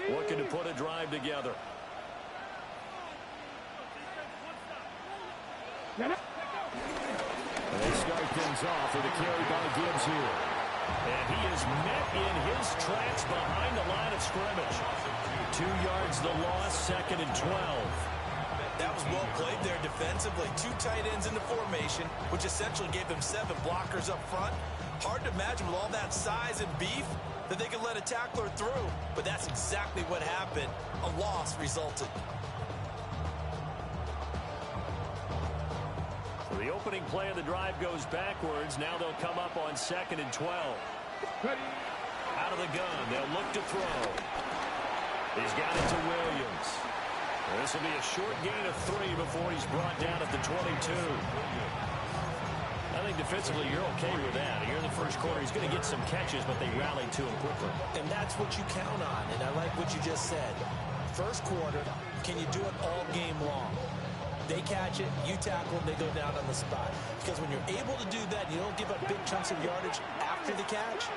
looking to put a drive together. And they start things off with a carry by Gibbs here. And he is met in his tracks behind the line of scrimmage. 2 yards the loss, 2nd and 12. That was well played there defensively. 2 tight ends in the formation, which essentially gave them 7 blockers up front. Hard to imagine with all that size and beef that they could let a tackler through. But that's exactly what happened. A loss resulted. So the opening play of the drive goes backwards. Now they'll come up on 2nd and 12. Out of the gun, they'll look to throw. He's got it to Williams. This will be a short gain of 3 before he's brought down at the 22. I think defensively you're okay with that. Here in the first quarter, he's going to get some catches, but they rallied to him quickly. And that's what you count on, and I like what you just said. First quarter, can you do it all game long? They catch it, you tackle them, they go down on the spot. Because when you're able to do that, you don't give up big chunks of yardage after the catch.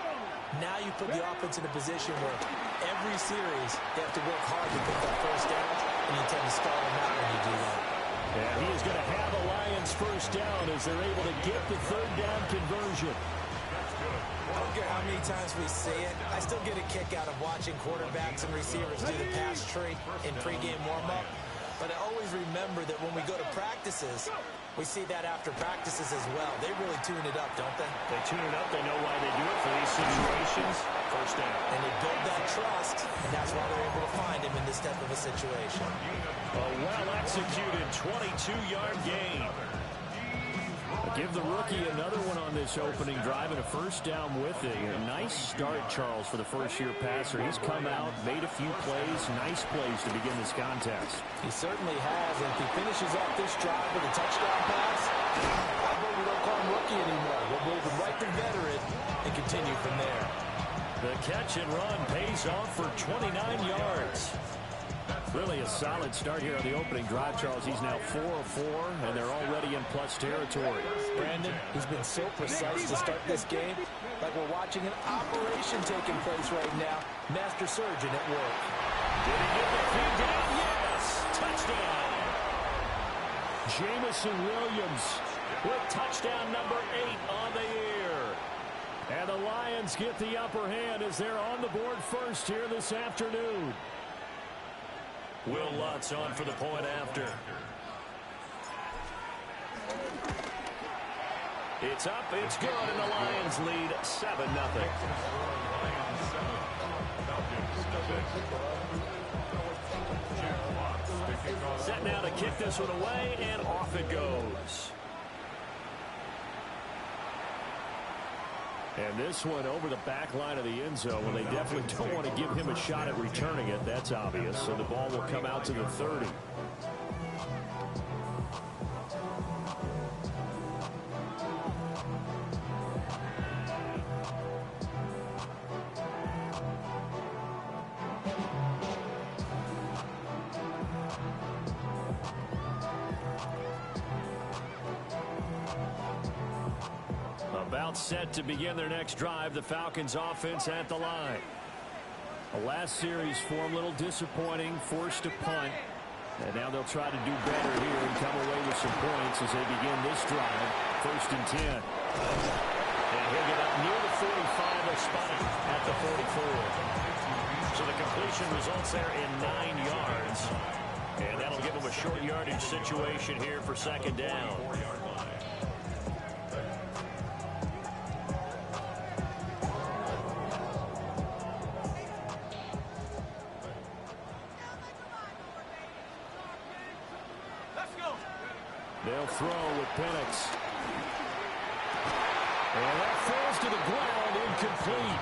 Now you put the offense in a position where every series they have to work hard to pick that first down, and you tend to stall them out when you do that. And he is going to have the Lions first down as they're able to get the 3rd down conversion. I don't care how many times we see it. I still get a kick out of watching quarterbacks and receivers do the pass tree in pregame warm-up. But I always remember that when we go to practices, we see that after practices as well. They really tune it up, don't they? They tune it up. They know why they do it for these situations. First down. And they build that trust, and that's why they're able to find him in this type of a situation. A well-executed 22-yard gain. Give the rookie another one on this opening drive and a first down with it. A nice start, Charles, for the first-year passer. He's come out, made a few plays, nice plays to begin this contest. He certainly has, and if he finishes off this drive with a touchdown pass, I bet we don't call him rookie anymore. We'll move him right to veteran and continue from there. The catch and run pays off for 29 yards. Really a solid start here on the opening drive, Charles. He's now 4 of 4, and they're already in plus territory. Brandon, he's been so precise to start this game, like we're watching an operation taking place right now. Master surgeon at work. Did he get the feed down? Yes! Touchdown! Jamison Williams with touchdown number 8 on the year. And the Lions get the upper hand as they're on the board first here this afternoon. Will Lutz on for the point after. It's up, it's good, and the Lions lead 7-0. Set now to kick this one away, and off it goes. And this one over the back line of the end zone. Well, they definitely don't want to give him a shot at returning it. That's obvious. So the ball will come out to the 30. About set to begin their next drive. The Falcons offense at the line. The last series for them, a little disappointing, forced to punt. And now they'll try to do better here and come away with some points as they begin this drive. 1st and 10. And he'll get up near the 45, a spot at the 44. So the completion results there in 9 yards. And that'll give them a short yardage situation here for 2nd down. They'll throw with Penix. And that falls to the ground, incomplete.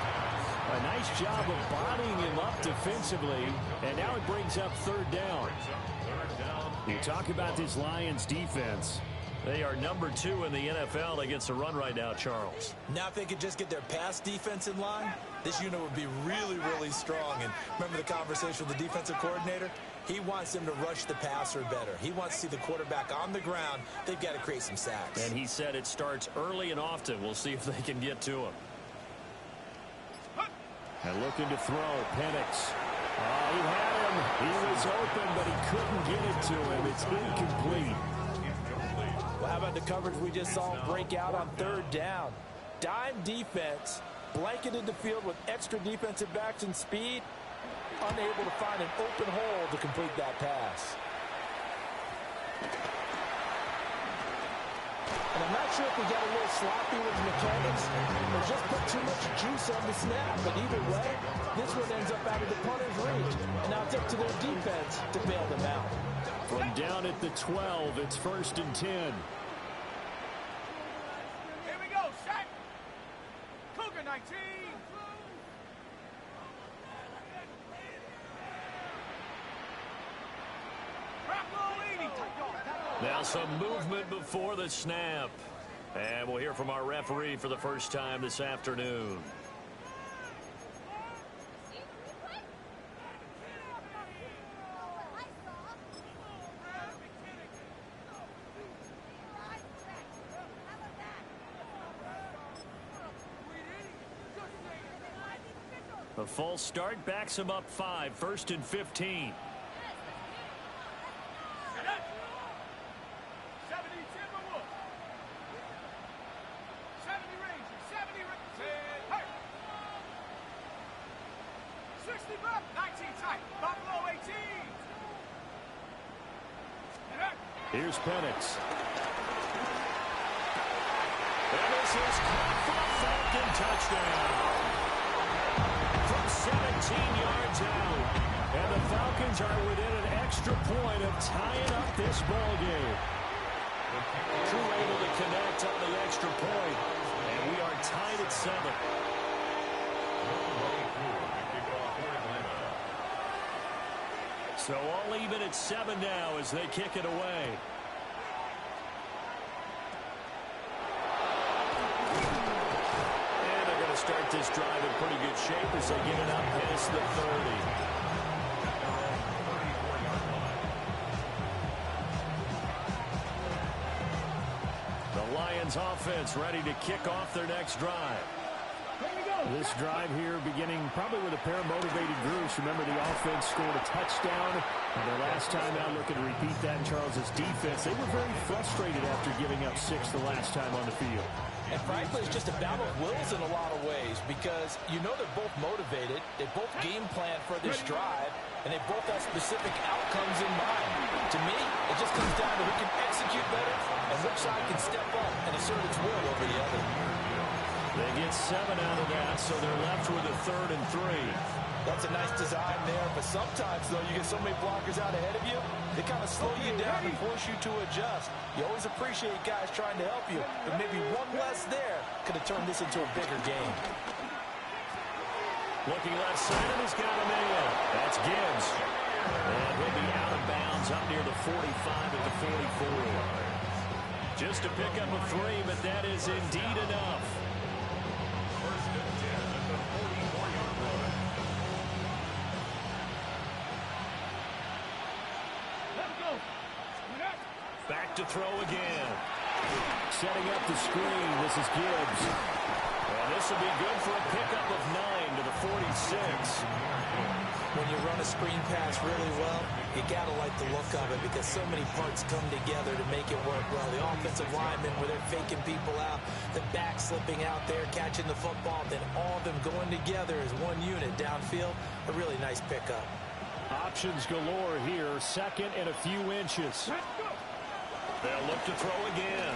A nice job of bodying him up defensively. And now it brings up 3rd down. You talk about this Lions defense. They are number 2 in the NFL against the run right now, Charles. Now if they could just get their pass defense in line, this unit would be really, really strong. And remember the conversation with the defensive coordinator? He wants them to rush the passer better. He wants to see the quarterback on the ground. They've got to create some sacks. And he said it starts early and often. We'll see if they can get to him. And looking to throw, Penix. He had him. He was open, but he couldn't get it to him. It's incomplete. Well, how about the coverage we just saw break out on third down? Dime defense, blanketed the field with extra defensive backs and speed, unable to find an open hole to complete that pass. And I'm not sure if we got a little sloppy with mechanics or just put too much juice on the snap. But either way, this one ends up out of the punter's reach. And now it's up to their defense to bail them out. From down at the 12, it's 1st and 10. Here we go, set. Cougar 19. Now some movement before the snap. And we'll hear from our referee for the first time this afternoon. A false start backs him up 5, 1st and 15. Here's Penix. And this is caught for a Falcon touchdown. From 17 yards out. And the Falcons are within an extra point of tying up this ball game. Crew able to connect on the extra point. And we are tied at 7. So all even at 7 now as they kick it away. And they're going to start this drive in pretty good shape as they get it up past the 30. The Lions offense ready to kick off their next drive. This drive here beginning probably with a pair of motivated groups. Remember, the offense scored a touchdown. And their last time out, looking to repeat that in Charles's defense. They were very frustrated after giving up 6 the last time on the field. And frankly, it's just a battle of wills in a lot of ways because you know they're both motivated. They both game plan for this drive, and they both have specific outcomes in mind. To me, it just comes down to who can execute better and which side can step up and assert its will over the other. They get 7 out of that, so they're left with a 3rd and 3. That's a nice design there, but sometimes, though, you get so many blockers out ahead of you, they kind of slow you down and force you to adjust. You always appreciate guys trying to help you, but maybe one less there could have turned this into a bigger game. Looking left side, and he's got a man. That's Gibbs. And he'll be out of bounds up near the 45 at the 44. Just to pick up a 3, but that is indeed enough. Back to throw again. Setting up the screen. This is Gibbs. And this will be good for a pickup of 9 to the 46. When you run a screen pass really well, you got to like the look of it because so many parts come together to make it work well. The offensive linemen, where they're faking people out, the back slipping out there, catching the football, then all of them going together as one unit downfield. A really nice pickup. Options galore here. 2nd and a few inches. They'll look to throw again.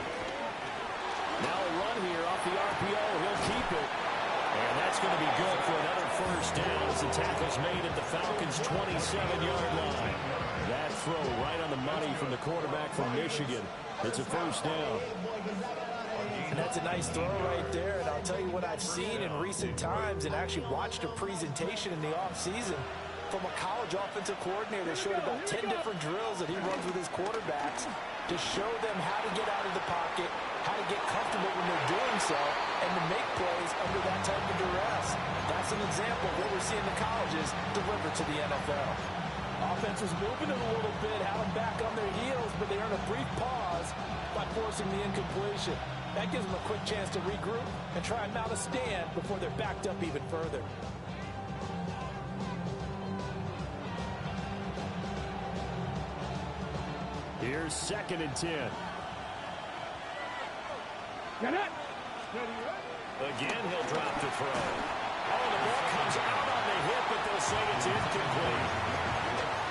Now a run here off the RPO. He'll keep it. And that's going to be good for another 1st down as the tackle's made at the Falcons' 27-yard line. That throw right on the money from the quarterback from Michigan. It's a 1st down. And that's a nice throw right there. And I'll tell you what I've seen in recent times and actually watched a presentation in the offseason from a college offensive coordinator that showed about 10 different drills that he runs with his quarterbacks to show them how to get out of the pocket, how to get comfortable when they're doing so, and to make plays under that type of duress. That's an example of what we're seeing the colleges deliver to the NFL. Offense was moving it a little bit, had them back on their heels, but they earned a brief pause by forcing the incompletion. That gives them a quick chance to regroup and try and mount a stand before they're backed up even further. Here's 2nd and 10. Again, he'll drop to throw. Oh, the ball comes out on the hit, but they'll say it's incomplete.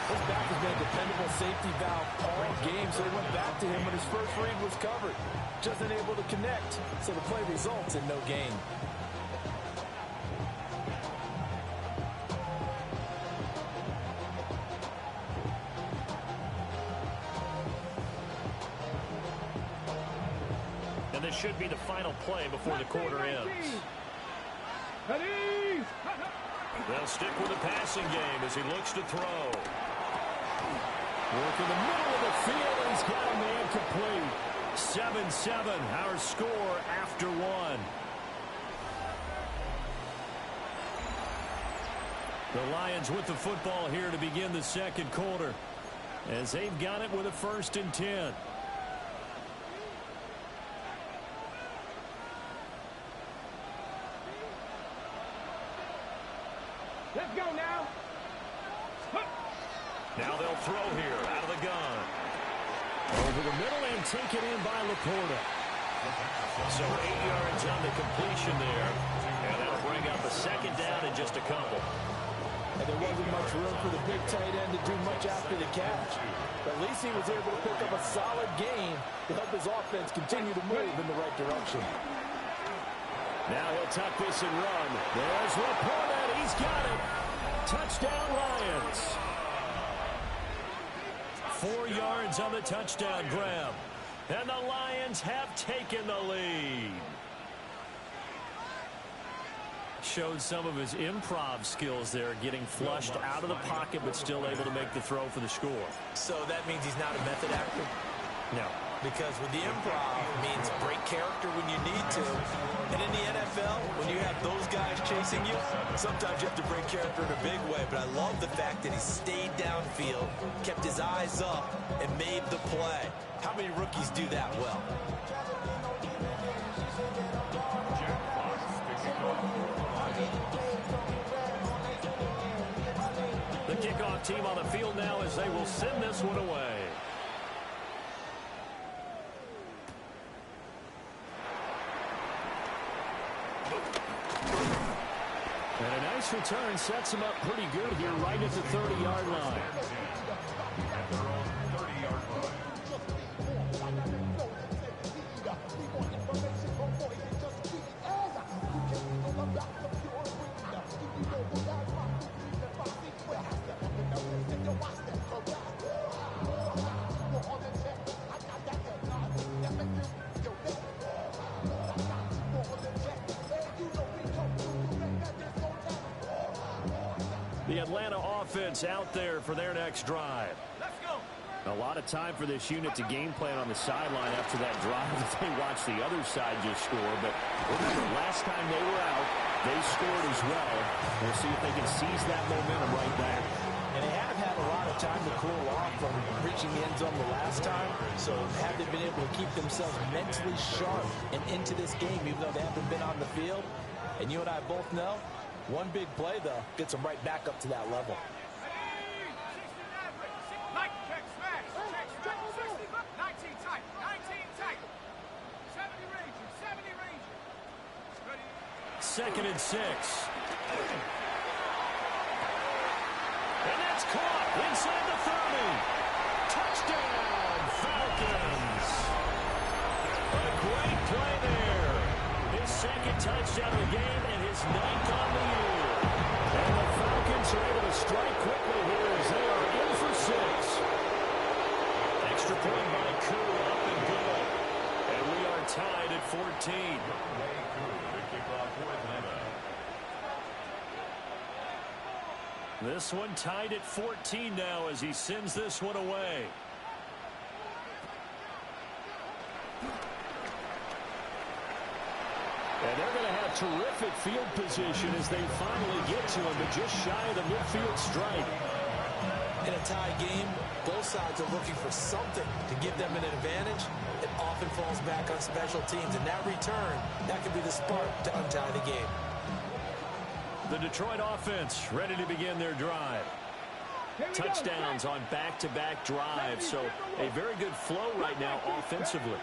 His back has been a dependable safety valve all game, so they went back to him when his first read was covered. Just unable to connect, so the play results in no gain. And this should be the final play before the quarter ends. They'll stick with the passing game as he looks to throw. Work in the middle of the field, and he's got a man complete. 7-7, our score after 1. The Lions with the football here to begin the 2nd quarter, as they've got it with a 1st and 10. Let's go now. Now they'll throw here out of the gun. Over the middle and taken in by Laporta. So 8 yards on the completion there. And that'll bring up a 2nd down in just a couple. And there wasn't much room for the big tight end to do much after the catch. But at least he was able to pick up a solid gain to help his offense continue to move in the right direction. Now he'll tuck this and run. There's Laporta. He's got it. Touchdown, Lions. 4 yards on the touchdown grab. And the Lions have taken the lead. Showed some of his improv skills there, getting flushed out of the pocket, but still able to make the throw for the score. So that means he's not a method actor? No. Because with the improv, it means break character when you need to. And in the NFL, when you have those guys chasing you, sometimes you have to break character in a big way. But I love the fact that he stayed downfield, kept his eyes up, and made the play. How many rookies do that well? The kickoff team on the field now as they will send this one away. And a nice return sets him up pretty good here right at the 30-yard line. At their own 30-yard line. The Atlanta offense out there for their next drive. Let's go. A lot of time for this unit to game plan on the sideline after that drive that they watched the other side just score. But remember, last time they were out, they scored as well. We'll see if they can seize that momentum right back. And they have had a lot of time to cool off from reaching the end zone the last time. So have they been able to keep themselves mentally sharp and into this game, even though they haven't been on the field? And you and I both know, one big play, though, gets them right back up to that level. Like, check, smash, check, smash, 60, 19 tight, 19 tight. 70 Rangers, 70 Rangers. Ready? 2nd and 6. And that's caught inside the 30. Touchdown, Falcons. A great play there. His 2nd touchdown of the game and his 9th on the year. And the Falcons are able to strike quickly here as they are in for 6. Extra point by Koo, up and good. And we are tied at 14. This one tied at 14 now as he sends this one away. And they're going to have terrific field position as they finally get to him, but just shy of the midfield stripe. In a tie game, both sides are looking for something to give them an advantage. It often falls back on special teams, and that return, that could be the spark to untie the game. The Detroit offense ready to begin their drive. touchdowns on back-to-back drives. So a very good flow right now offensively.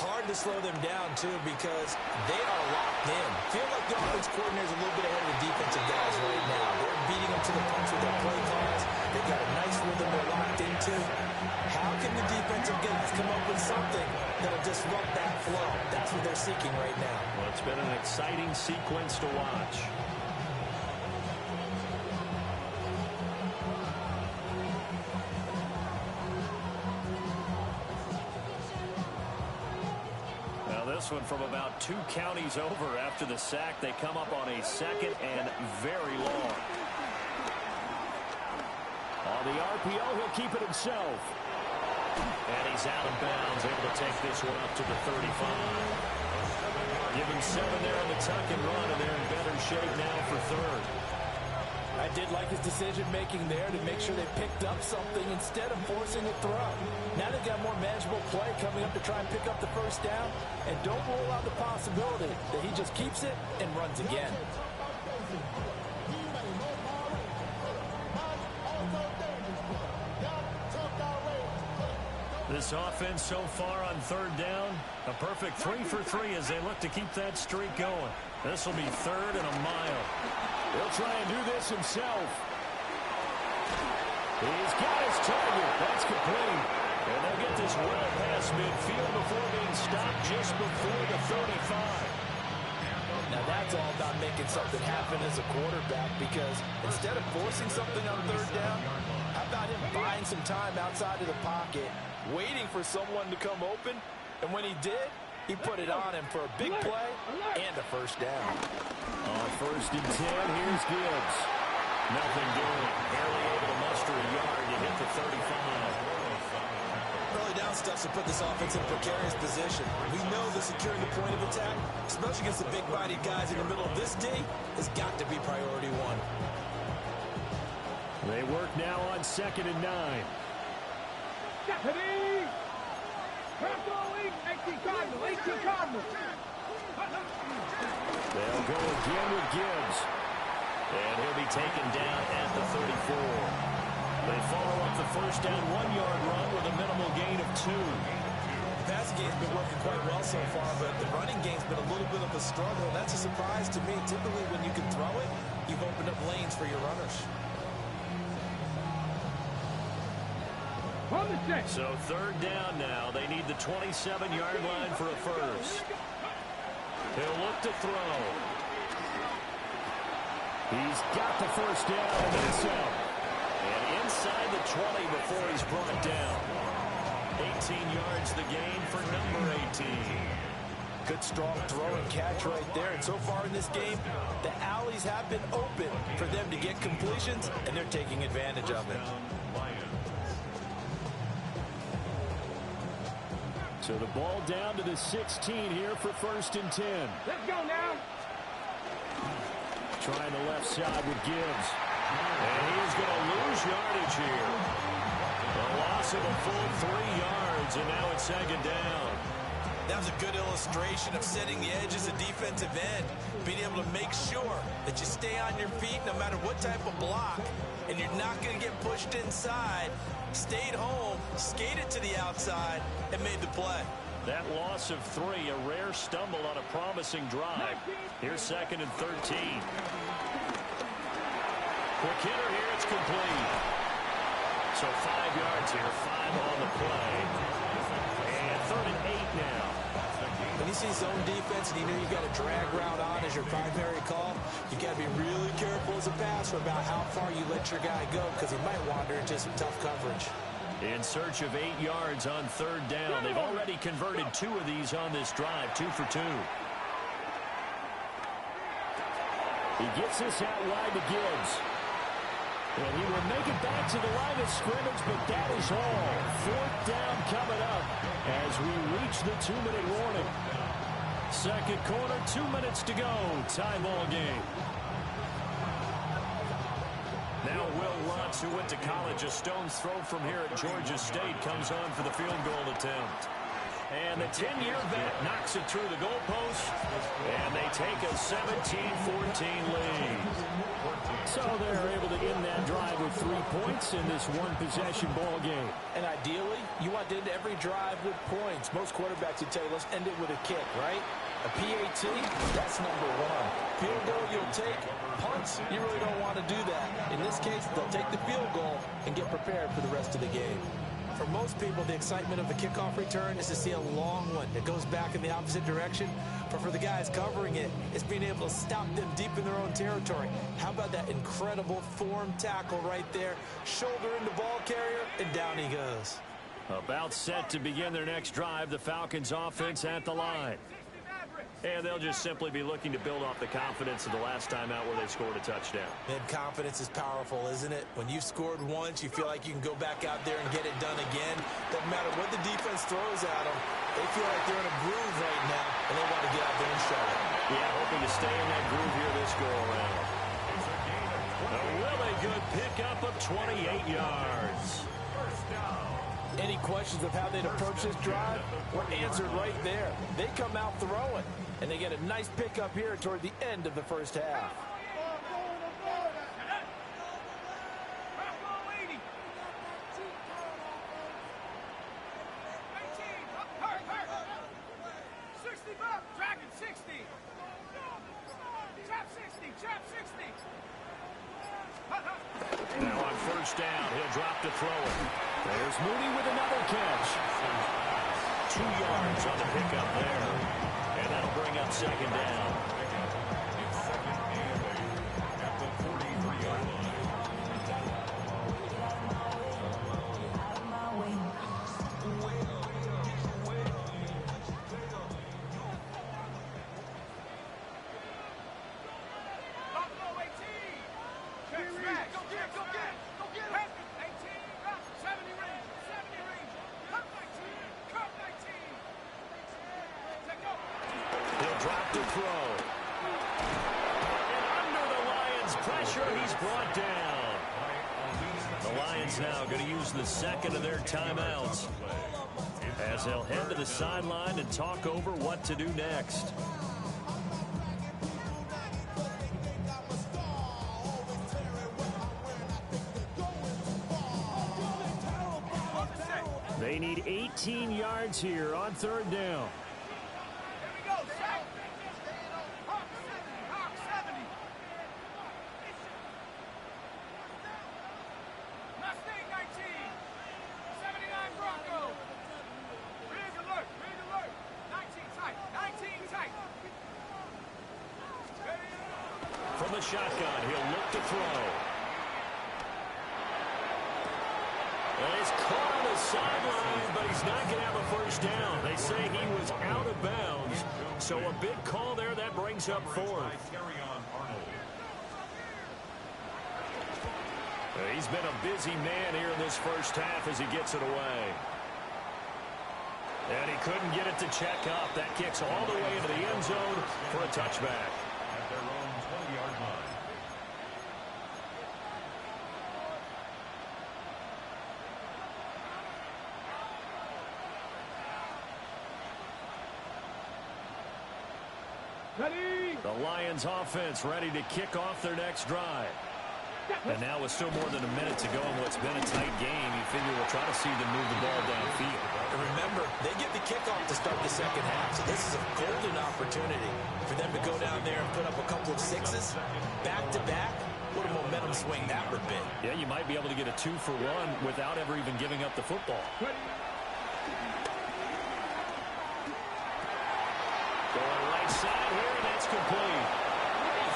Hard to slow them down, too, because they are locked in. Feel like the offense coordinator is a little bit ahead of the defensive guys right now. They're beating them to the punch with their play calls. They've got a nice rhythm they're locked into. How can the defensive guys come up with something that'll disrupt that flow? That's what they're seeking right now. Well, it's been an exciting sequence to watch. This one from about 2 counties over after the sack. They come up on a 2nd and very long. On the RPO, he'll keep it himself. And he's out of bounds, able to take this one up to the 35. Give him 7 there on the tuck and run, and they're in better shape now for 3rd. I did like his decision-making there to make sure they picked up something instead of forcing a throw. Now they've got more manageable play coming up to try and pick up the first down. And don't rule out the possibility that he just keeps it and runs again. This offense so far on 3rd down, a perfect 3 for 3 as they look to keep that streak going. This will be 3rd and a mile. He'll try and do this himself. He's got his target. That's complete. And they'll get this well past midfield before being stopped just before the 35. Now that's all about making something happen as a quarterback, because instead of forcing something on 3rd down, how about him buying some time outside of the pocket, waiting for someone to come open, and when he did, he put it on him for a big play and a first down. On 1st and 10, here's Gibbs. Nothing doing. Barely able to muster a yard to hit the 35. Early down stuff to put this offense in a precarious position. We know that securing the point of attack, especially against the big-bodied guys in the middle of this D, has got to be priority 1. They work now on 2nd and 9. Deputy! Careful, 18 Cardinal. They'll go again with Gibbs. And he'll be taken down at the 34. They follow up the first down 1-yard run with a minimal gain of 2. The passing game's been working quite well so far, but the running game's been a little bit of a struggle. That's a surprise to me. Typically, when you can throw it, you've opened up lanes for your runners. So 3rd down now. They need the 27-yard line for a first. He'll look to throw. He's got the first down and himself. And inside the 20 before he's brought down. 18 yards the gain for number 18. Good strong throw and catch right there. And so far in this game, the alleys have been open for them to get completions, and they're taking advantage of it. So the ball down to the 16 here for 1st and 10. Let's go now. Trying the left side with Gibbs. And he's going to lose yardage here. A loss of a full 3 yards, and now it's 2nd down. That was a good illustration of setting the edge as a defensive end. Being able to make sure that you stay on your feet no matter what type of block, and you're not going to get pushed inside. Stayed home, skated to the outside, and made the play. That loss of 3, a rare stumble on a promising drive. Here's 2nd and 13. Quick hitter here, it's complete. So 5 yards here, 5 on the play. And 3rd and 8 now. When you see zone defense and you know you got a drag route on as your primary call, you got to be really careful as a passer about how far you let your guy go, because he might wander into some tough coverage. In search of 8 yards on 3rd down. They've already converted 2 of these on this drive, 2 for 2. He gets this out wide to Gibbs. And he will make it back to the line of scrimmage, but that is all. 4th down coming up as we reach the 2-minute warning. 2nd quarter, 2 minutes to go. Tie ball game. Now Will Lutz, who went to college a stone's throw from here at Georgia State, comes on for the field goal attempt. And the 10-year vet knocks it through the goalpost, and they take a 17-14 lead. So they're able to end that drive with 3 points. points in this one-possession ball game. And ideally, you want to end every drive with points. Most quarterbacks would tell you, let's end it with a kick, right? A PAT, that's number one. Field goal, you'll take. Punts, you really don't want to do that. In this case, they'll take the field goal and get prepared for the rest of the game. For most people, the excitement of a kickoff return is to see a long one that goes back in the opposite direction. But for the guys covering it, it's being able to stop them deep in their own territory. How about that incredible form tackle right there? Shoulder in the ball carrier, and down he goes. About set to begin their next drive, the Falcons offense at the line. And they'll just simply be looking to build off the confidence of the last time out where they scored a touchdown. And confidence is powerful, isn't it? When you've scored once, you feel like you can go back out there and get it done again. Doesn't matter what the defense throws at them. They feel like they're in a groove right now, and they want to get out there and show it. Yeah, hoping to stay in that groove here this go-around. A really good pickup of 28 yards. Any questions of how they'd approach this drive were answered right there. They come out throwing, and they get a nice pickup here toward the end of the first half. Now on first down, he'll drop to throw it. There's Mooney with another catch. 2 yards on the pickup there. And that'll bring up second down. At the 43-yard line. Drop to throw. And under the Lions' pressure, he's brought down. The Lions now going to use the second of their timeouts as they'll head to the sideline and talk over what to do next. They need 18 yards here on third down. From the shotgun, he'll look to throw. Well, he's caught on the sideline, but he's not going to have a first down. They say he was out of bounds. So a big call there that brings up fourth. He's been a busy man here in this first half as he gets it away. And he couldn't get it to check up. That kicks all the way into the end zone for a touchback. At their own 20-yard line. Ready? The Lions offense ready to kick off their next drive. And now with still more than a minute to go in what's been a tight game, you figure we'll try to see them move the ball downfield. And remember, they get the kickoff to start the second half, so this is a golden opportunity for them to go down there and put up a couple of sixes back-to-back. What a momentum swing that would be. Yeah, you might be able to get a 2-for-1 without ever even giving up the football. Going right side here, and that's complete.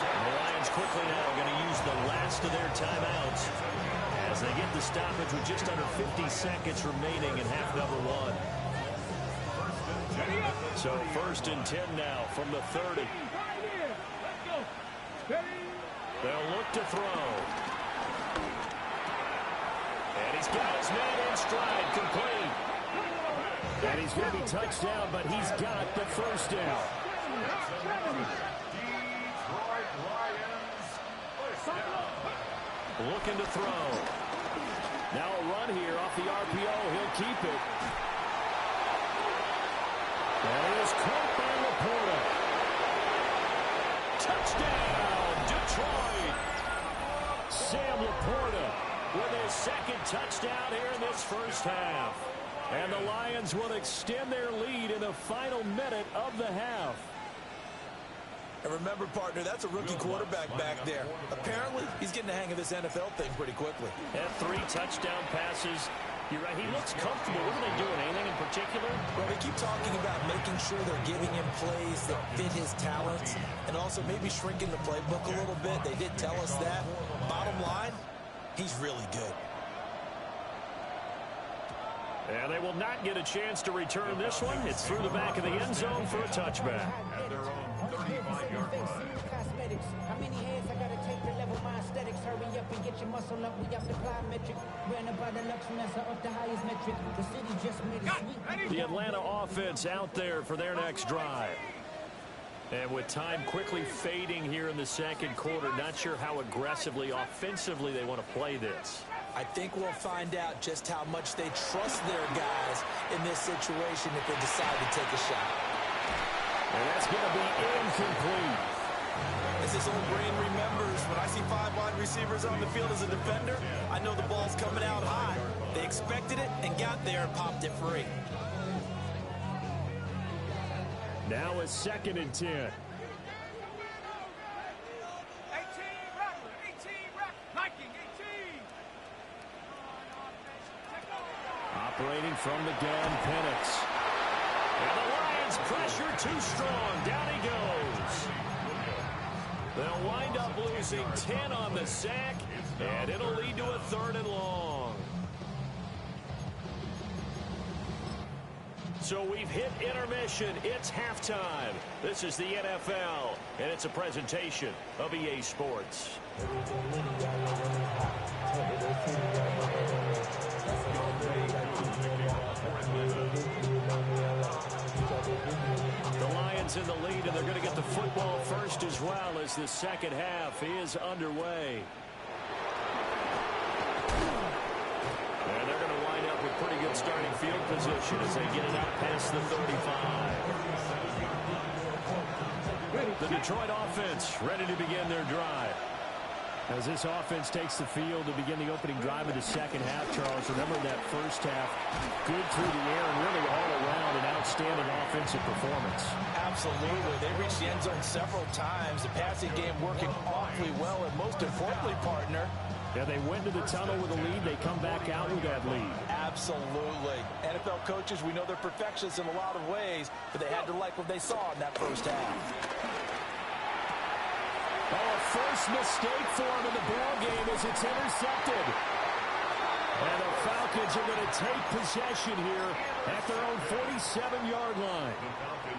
And the Lions quickly now going to use the last of their timeouts as they get the stoppage with just under 50 seconds remaining in half number one. So 1st and 10 now from the 30. They'll look to throw. And he's got his man in stride, complete. And he's going to be touched down, but he's got the first down. Looking to throw. Now a run here off the RPO. He'll keep it. And it is caught by Laporta. Touchdown, Detroit. Sam Laporta with his second touchdown here in this first half. And the Lions will extend their lead in the final minute of the half. And remember, partner, that's a rookie quarterback back there. Apparently, he's getting the hang of this NFL thing pretty quickly. Had 3 touchdown passes. You're right, he looks comfortable. What are they doing? Anything in particular? Well, they keep talking about making sure they're giving him plays that fit his talents and also maybe shrinking the playbook a little bit. They did tell us that. Bottom line, he's really good. And they will not get a chance to return this one. It's through the back of the end zone for a touchback. At their own 35-yard line. How many hands I gotta take to level my aesthetics? Hurry up and get your muscle up. We have the plyometric. Ran about the luxuries up the highest metric. The city just made it sweet. The Atlanta offense out there for their next drive. And with time quickly fading here in the second quarter, not sure how aggressively, offensively they want to play this. I think we'll find out just how much they trust their guys in this situation if they decide to take a shot. And that's going to be incomplete. As his old brain remembers, when I see 5 wide receivers on the field as a defender, I know the ball's coming out high. They expected it and got there and popped it free. Now a 2nd and 10. 18 Rattler, 18 Rattler, Viking, 18. Operating from the gun, Penix. And the Lions pressure too strong. Down he goes. They'll wind up losing 10 on the sack, and it'll lead to a 3rd and long. So we've hit intermission. It's halftime. This is the NFL, and it's a presentation of EA Sports. The Lions in the lead, and they're going to get the football first as well as the second half is underway. And they're going to wind up with pretty good starting field position as they get it out past the 35. The Detroit offense ready to begin their drive. As this offense takes the field to begin the opening drive of the second half, Charles, remember that first half, good through the air and really all around an outstanding offensive performance. Absolutely. They reached the end zone several times. The passing game working awfully well, and most importantly, partner, yeah, they went to the tunnel with a lead. They come back out with that lead. absolutely. NFL coaches, we know they're perfectionists in a lot of ways, but they had to like what they saw in that first half. Oh, a first mistake for him in the ball game as it's intercepted. And the Falcons are going to take possession here at their own 47-yard line.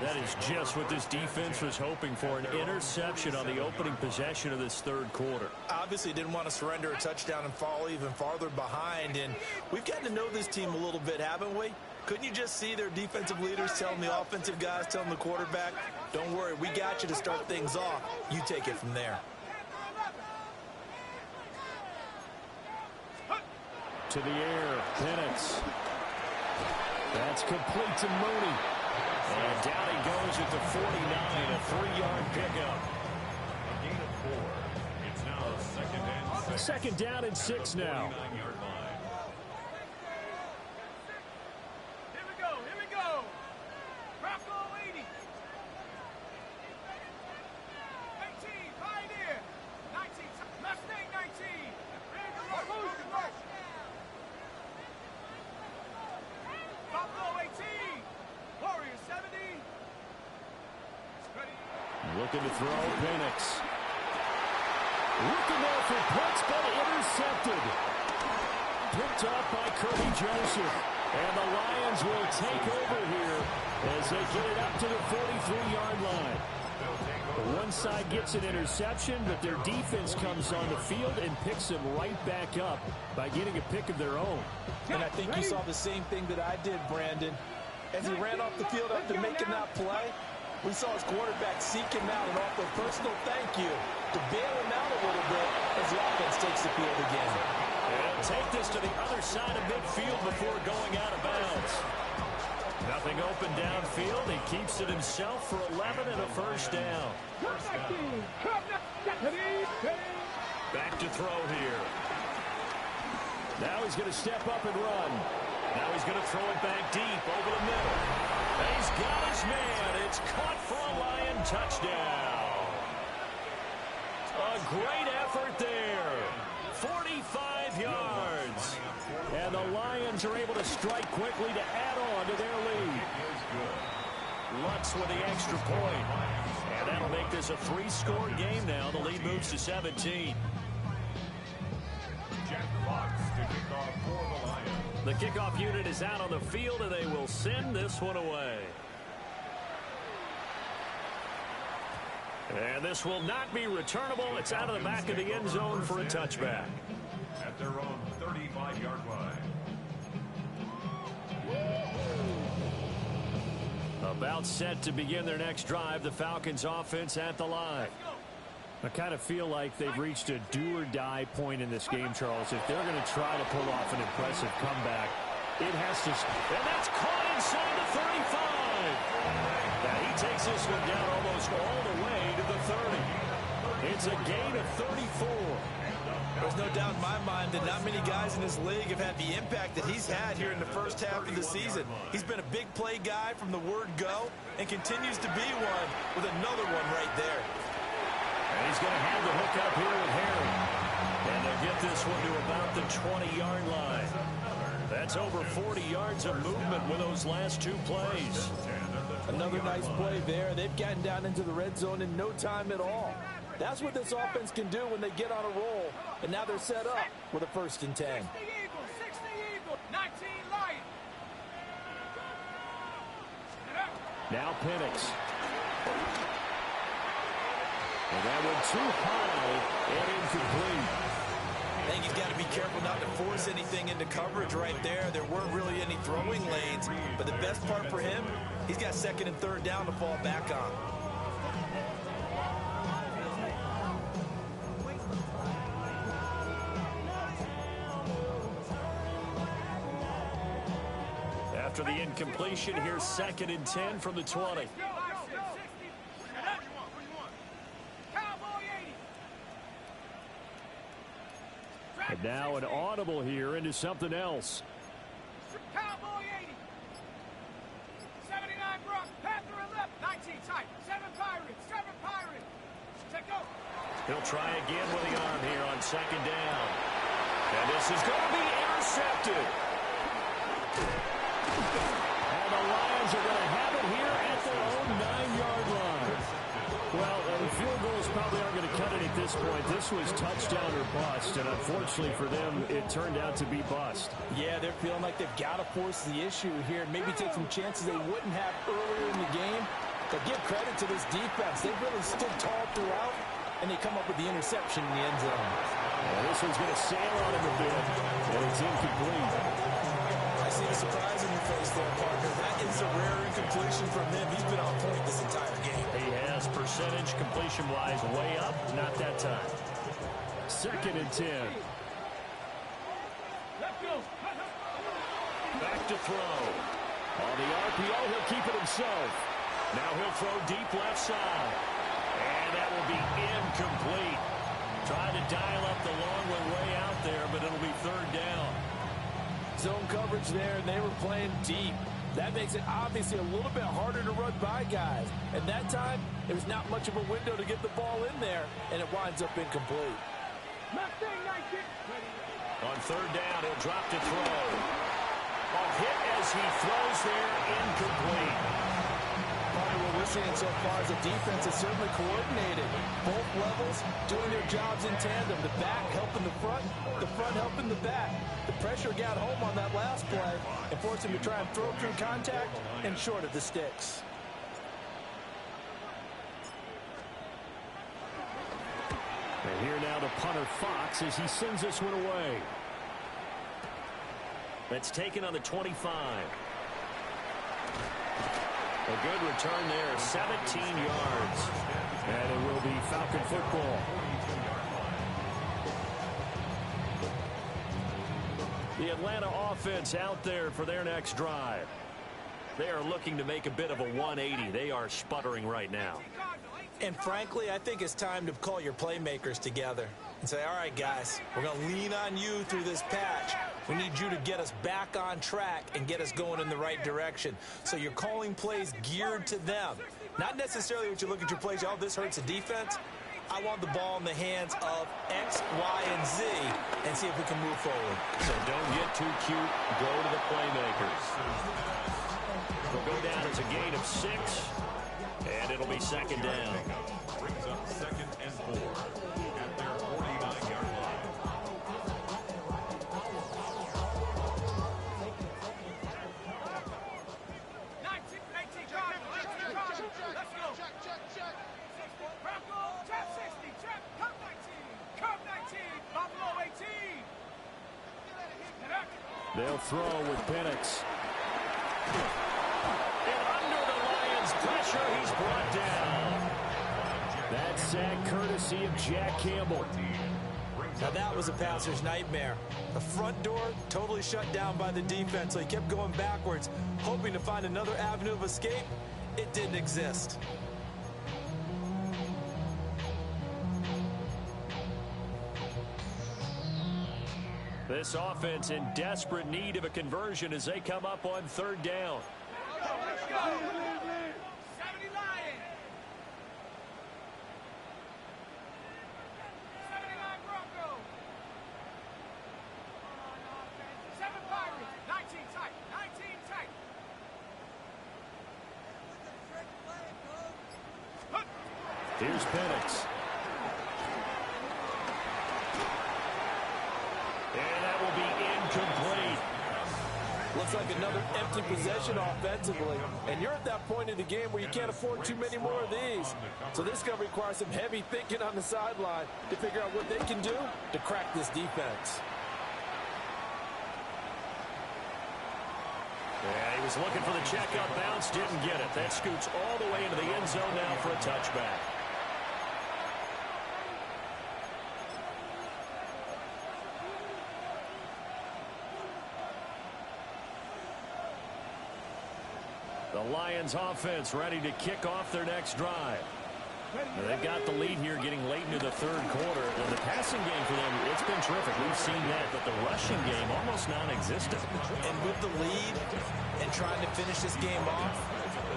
That is just what this defense was hoping for, an interception on the opening possession of this third quarter. Obviously didn't want to surrender a touchdown and fall even farther behind, and we've gotten to know this team a little bit, haven't we? Couldn't you just see their defensive leaders telling the offensive guys, telling the quarterback, don't worry, we got you to start things off. You take it from there. To the air, Penix. That's complete to Mooney. And down he goes at the 49, a 3-yard pickup. A gain of 4. It's now 2nd and 6. Second down and 6 now. 49-yard line. Here we go, here we go. Bronco 80. 18, Pioneer. 19, Mustang 19. Ready to rush, rush. Buffalo 18. Warriors 70. Ready. Looking to throw, Penix. Looking there for Pitts, but intercepted. Picked up by Kirby Joseph. And the Lions will take over here as they get it up to the 43-yard line. One side gets an interception, but their defense comes on the field and picks them right back up by getting a pick of their own. And I think you saw the same thing that I did, Brandon. As he ran off the field after making that play, we saw his quarterback seek him out and offer a personal thank you to bail him out a little bit as the offense takes the field again. And take this to the other side of midfield before going out of bounds. Nothing open downfield. He keeps it himself for 11 and a first down. Back to throw here. Now he's going to step up and run. Now he's going to throw it back deep over the middle. And he's got his man. It's caught for a Lion touchdown. A great effort there. 45 yards. And the Lions are able to strike quickly to add on to their lead. Lutz with the extra point. And that'll make this a 3-score game now. The lead moves to 17. Jack Fox to kick off for the Lions. The kickoff unit is out on the field, and they will send this one away. And this will not be returnable. It's out of the back of the end zone for a touchback. At their own 35-yard line. About set to begin their next drive. The Falcons offense at the line. I kind of feel like they've reached a do-or-die point in this game, Charles. If they're going to try to pull off an impressive comeback, it has to... And that's caught inside the 35. Now he takes this one down almost all the way to the 30. It's a gain of 34. There's no doubt in my mind that not many guys in this league have had the impact that he's had here in the first half of the season. He's been a big play guy from the word go and continues to be one with another one right there. And he's going to have the hook up here with Harry. And they'll get this one to about the 20-yard line. That's over 40 yards of movement with those last 2 plays. Another nice play there. They've gotten down into the red zone in no time at all. That's what this offense can do when they get on a roll. And now they're set up with a 1st and 10. 60 Eagles, 60 Eagles, 19 Lions. Now Penix. And that one too high and incomplete. I think he's got to be careful not to force anything into coverage right there. There weren't really any throwing lanes. But the best part for him, he's got 2nd and 3rd down to fall back on. After the incompletion, here's 2nd and 10 from the 20. And now an audible here into something else. Cowboy 80. 79 Brock. Panther 11. 19 tight. 7 Pirates. 7 Pirates. Check go. He'll try again with the arm here on 2nd down. And this is going to be intercepted. And the Lions are going to have it here at their own 9-yard line. Well, the field goals probably aren't going to cut it at this point. This was touchdown or bust, and unfortunately for them, it turned out to be bust. Yeah, they're feeling like they've got to force the issue here. Maybe take some chances they wouldn't have earlier in the game. But give credit to this defense. They've really stood tall throughout, and they come up with the interception in the end zone. Well, this one's going to sail on him a bit, and it's incomplete. I see the surprise in your face there, partner. That is a rare incompletion from him. He's been on point this entire game. He has percentage completion-wise way up, not that time. 2nd and 10. Let's go. Back to throw. On the RPO, he'll keep it himself. Now he'll throw deep left side. And that will be incomplete. Trying to dial up the long one way out there, but it'll be 3rd down. Zone coverage there, and they were playing deep. That makes it obviously a little bit harder to run by guys. And that time, there's not much of a window to get the ball in there, and it winds up incomplete. On 3rd down, he'll drop to throw. A hit as he throws there, incomplete. Probably what we're seeing so far is the defense is certainly coordinated. Both levels doing their jobs in tandem. The back helping the front helping the back. The pressure got home on that last play and forced him to try and throw through contact and short of the sticks. And here now the punter Fox as he sends this one away. That's taken on the 25. A good return there, 17 yards. And it will be Falcon football. The Atlanta offense out there for their next drive. They are looking to make a bit of a 180. They are sputtering right now. And frankly, I think it's time to call your playmakers together and say, all right, guys, we're going to lean on you through this patch. We need you to get us back on track and get us going in the right direction. So you're calling plays geared to them. Not necessarily what you look at your plays, oh, this hurts the defense. I want the ball in the hands of X, Y, and Z and see if we can move forward. So don't get too cute. Go to the playmakers. We'll go down as a gain of 6, and it'll be second down. Brings up 2nd and 4 at their 49-yard line. They'll throw with Penix. And under the Lions' pressure, he's brought down. That sack courtesy of Jack Campbell. Now that was a passer's nightmare. The front door totally shut down by the defense, so he kept going backwards, hoping to find another avenue of escape. It didn't exist. This offense in desperate need of a conversion as they come up on 3rd down. Let's go. 70 Lions. 79 Broncos. 7 Pirates. 19 tight. 19 tight. Here's Penix. And that will be incomplete. Looks like another empty possession offensively. And you're at that point in the game where you can't afford too many more of these. So this is going to require some heavy thinking on the sideline to figure out what they can do to crack this defense. Yeah, he was looking for the checkout bounce, didn't get it. That scoots all the way into the end zone now for a touchback. The Lions offense ready to kick off their next drive. Now, they've got the lead here getting late into the 3rd quarter. And the passing game for them, it's been terrific. We've seen that, but the rushing game almost non-existent. And with the lead and trying to finish this game off,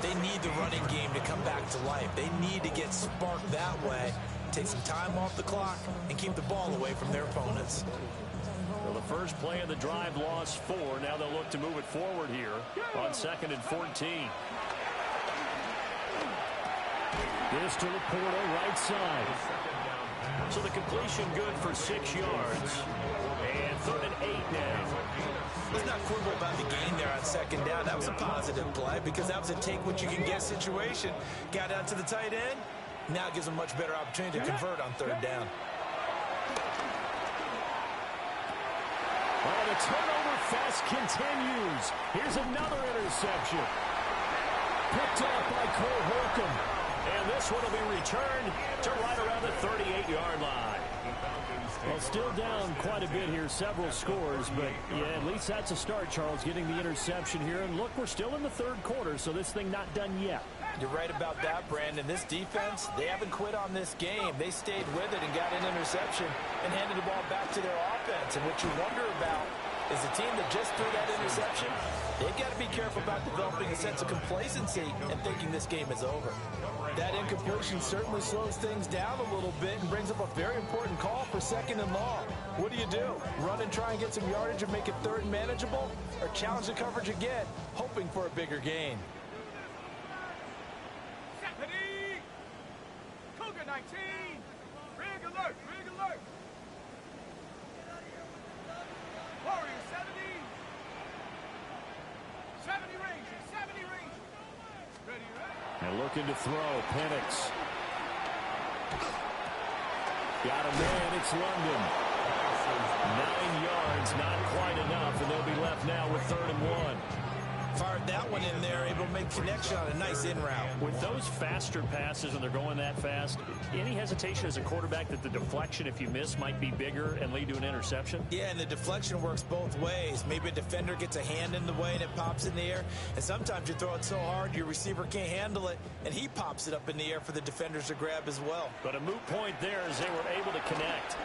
they need the running game to come back to life. They need to get sparked that way, take some time off the clock, and keep the ball away from their opponents. Well, the first play of the drive lost 4. Now they'll look to move it forward here on 2nd and 14. This to Laporta, right side. So the completion good for 6 yards. And 3rd and 8 now. Let's not quibble about the gain there on 2nd down. That was a positive play because that was a take-what-you-can-get situation. Got out to the tight end. Now it gives them a much better opportunity to convert on 3rd down. Well, the turnover fest continues. Here's another interception. Picked up by Cole Holcomb. And this one will be returned to right around the 38-yard line. Well, still down quite a bit here, several scores, but yeah, at least that's a start, Charles, getting the interception here. And look, we're still in the 3rd quarter, so this thing not done yet. You're right about that, Brandon. This defense, they haven't quit on this game. They stayed with it and got an interception and handed the ball back to their offense. And what you wonder about is the team that just threw that interception, they've got to be careful about developing a sense of complacency and thinking this game is over. That incompletion certainly slows things down a little bit and brings up a very important call for 2nd and long. What do you do? Run and try and get some yardage and make it 3rd and manageable? Or challenge the coverage again, hoping for a bigger gain? Stephanie! Cougar 19! Rig alert! Rig alert! Warrior 70! 70 Rangers! 70 Rangers! Ready, ready? And looking to throw, Penix. Got a man, it's London. 9 yards, not quite enough, and they'll be left now with 3rd and 1. Fired that one in there, able to make connection on a nice in route. With those faster passes and they're going that fast, any hesitation as a quarterback that the deflection, if you miss, might be bigger and lead to an interception? Yeah, and the deflection works both ways. Maybe a defender gets a hand in the way and it pops in the air. And sometimes you throw it so hard your receiver can't handle it, and he pops it up in the air for the defenders to grab as well. But a moot point there as they were able to connect.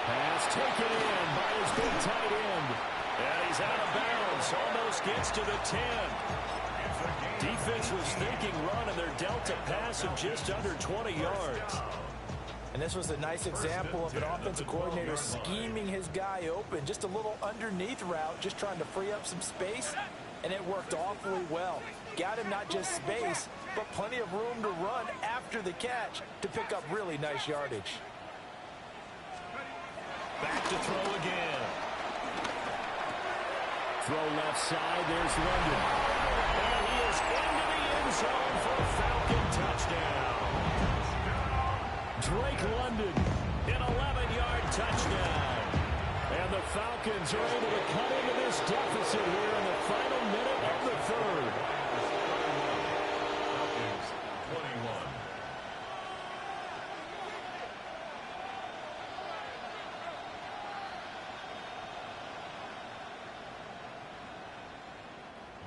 Pass taken in by his big tight end. And he's out of bounds. Almost gets to the 10. Defense was thinking run, and they're dealt a pass of just under 20 yards. And this was a nice example of an offensive coordinator scheming his guy open. Just a little underneath route, just trying to free up some space, and it worked awfully well. Got him not just space, but plenty of room to run after the catch to pick up really nice yardage. Back to throw again. Throw left side. There's London. And he is into the end zone for a Falcon touchdown. Drake London, an 11-yard touchdown. And the Falcons are able to cut into this deficit here in the final minute of the third. Falcons 21.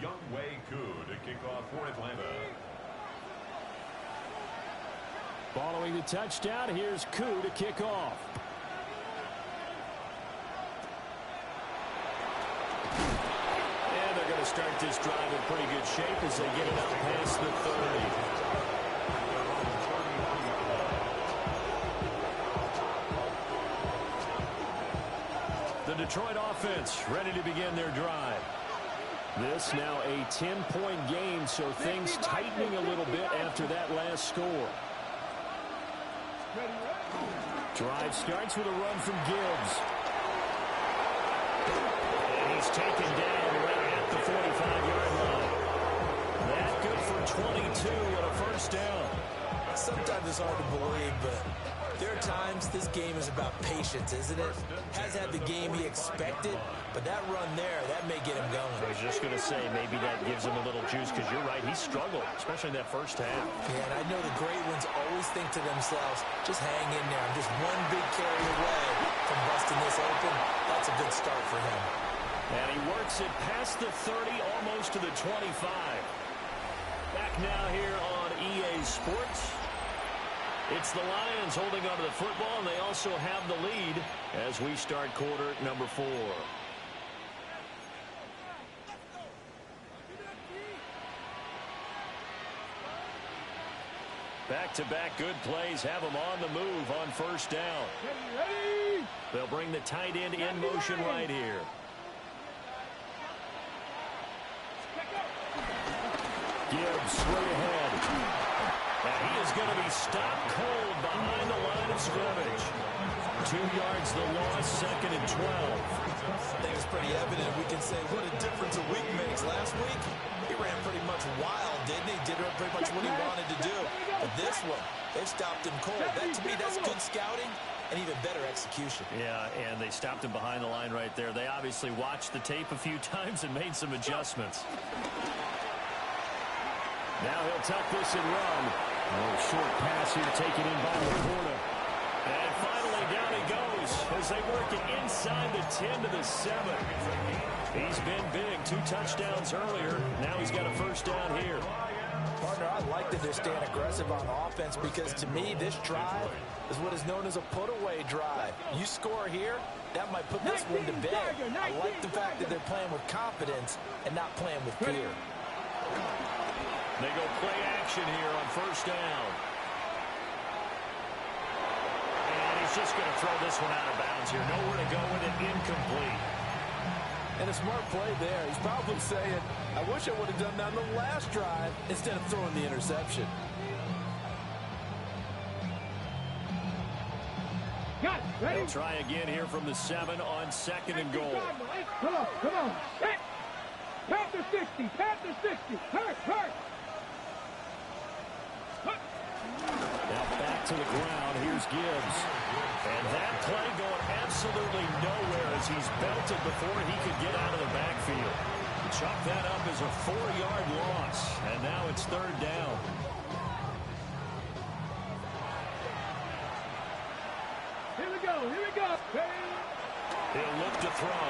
Younghoe Koo to kick off for Atlanta. Following the touchdown, here's Koo to kick off. And they're going to start this drive in pretty good shape as they get it out past the 30. The Detroit offense ready to begin their drive. This now a 10-point game, so things tightening a little bit after that last score. Drive starts with a run from Gibbs. And he's taken down right at the 45-yard line. That good for 22 and a first down. Sometimes it's hard to believe, but there are times this game is about patience, isn't it? Has had the game he expected, but that run there, that may get him going. I was just going to say, maybe that gives him a little juice, because you're right, he struggled, especially in that first half. Yeah, and I know the great ones always think to themselves, just hang in there. I'm just one big carry away from busting this open. That's a good start for him. And he works it past the 30, almost to the 25. Back now here on EA Sports. It's the Lions holding onto the football, and they also have the lead as we start quarter number 4. Back-to-back good plays have them on the move on first down. They'll bring the tight end in motion right here. Gibbs straight ahead. And he is going to be stopped cold behind the line of scrimmage. 2 yards the loss, second and 12. I think it's pretty evident. We can say what a difference a week makes. Last week, he ran pretty much wild, didn't he? Did pretty much what he wanted to do. But this one, they stopped him cold. That, to me, that's good scouting and even better execution. Yeah, and they stopped him behind the line right there. They obviously watched the tape a few times and made some adjustments. Now he'll tuck this and run. A little short pass here taken in by Laporta. And finally down he goes as they work it inside the 10 to the 7. He's been big. 2 touchdowns earlier. Now he's got a first down here. Partner, I like that they're staying aggressive on offense because to me this drive is what is known as a put-away drive. You score here, that might put this one to bed. I like the fact that they're playing with confidence and not playing with fear. They go play action here on first down. And he's just going to throw this one out of bounds here. Nowhere to go with it, incomplete. And a smart play there. He's probably saying, I wish I would have done that on the last drive instead of throwing the interception. Got it. Ready? They'll try again here from the 7 on second and goal. Come on, come on. Hit. Panther 60, Panther 60. Hurt, hurt. Now back to the ground. Here's Gibbs. And that play going absolutely nowhere as he's belted before he could get out of the backfield. Chalk that up as a 4-yard loss. And now it's third down. Here we go, here we go. He'll look to throw.